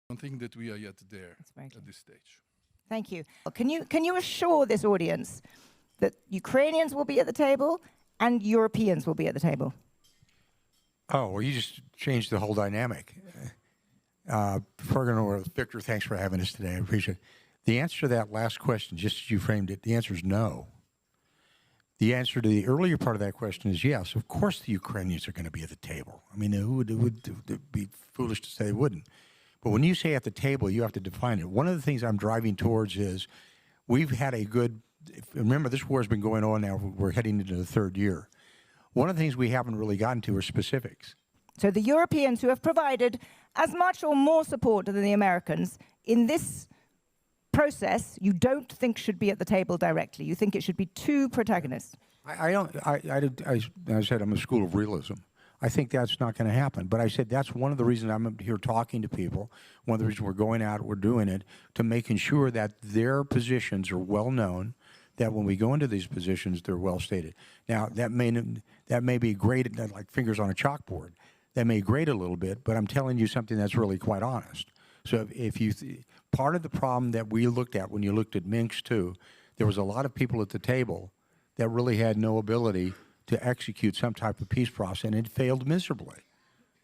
don't think that we are yet there at this stage. Thank you. Can you assure this audience that Ukrainians will be at the table and Europeans will be at the table? Oh, well, you just changed the whole dynamic. Victor, thanks for having us today. I appreciate it. The answer to that last question, just as you framed it, the answer is no. The answer to the earlier part of that question is yes. Of course the Ukrainians are going to be at the table. I mean, it would be foolish to say they wouldn't. But when you say at the table, you have to define it. One of the things I'm driving towards is we've had a good, remember this war has been going on now, we're heading into the third year. One of the things we haven't really gotten to are specifics. So the Europeans who have provided as much or more support than the Americans in this process, you don't think should be at the table directly. You think it should be two protagonists. I said I'm a school of realism. I think that's not going to happen. But I said that's one of the reasons I'm here talking to people. One of the reasons we're going out, we're doing it, to making sure that their positions are well known, that when we go into these positions, they're well stated. Now, that may be great, like fingers on a chalkboard. That may grate a little bit, but I'm telling you something that's really quite honest. So if you, part of the problem that we looked at when you looked at Minsk II, there was a lot of people at the table that really had no ability to execute some type of peace process, and it failed miserably.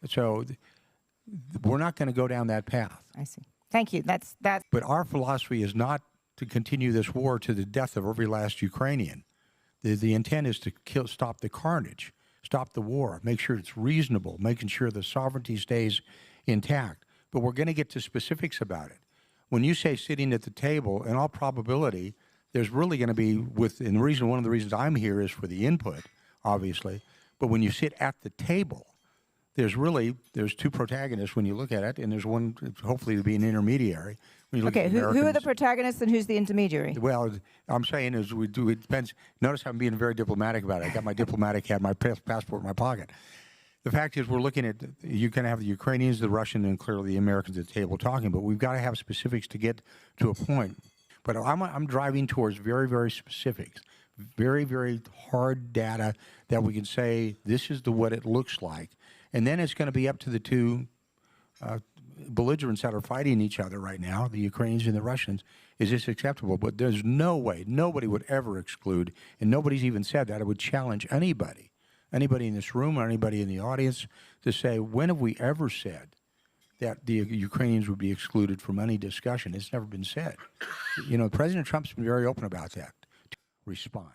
So we're not going to go down that path. I see. Thank you. That's. But our philosophy is not to continue this war to the death of every last Ukrainian. The intent is to stop the carnage, stop the war, make sure it's reasonable, making sure the sovereignty stays intact. But we're going to get to specifics about it. When you say sitting at the table, in all probability, there's really going to be, one of the reasons I'm here is for the input, obviously. But when you sit at the table, there's two protagonists when you look at it, and there's one, hopefully, to be an intermediary. When you look okay, at who are the protagonists and who's the intermediary? Well, I'm saying is it depends. Notice I'm being very diplomatic about it. I got my diplomatic hat, my passport in my pocket. The fact is we're looking at, you can have the Ukrainians, the Russians, and clearly the Americans at the table talking, but we've got to have specifics to get to a point. But I'm driving towards very, very specifics, very, very hard data that we can say this is what it looks like. And then it's going to be up to the two belligerents that are fighting each other right now, the Ukrainians and the Russians. Is this acceptable? But there's no way, nobody would ever exclude, and nobody's even said that. I would challenge anybody in this room or anybody in the audience to say, when have we ever said that the Ukrainians would be excluded from any discussion? It's never been said. You know, President Trump's been very open about that. Respond.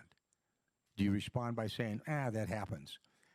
Do you respond by saying, that happens?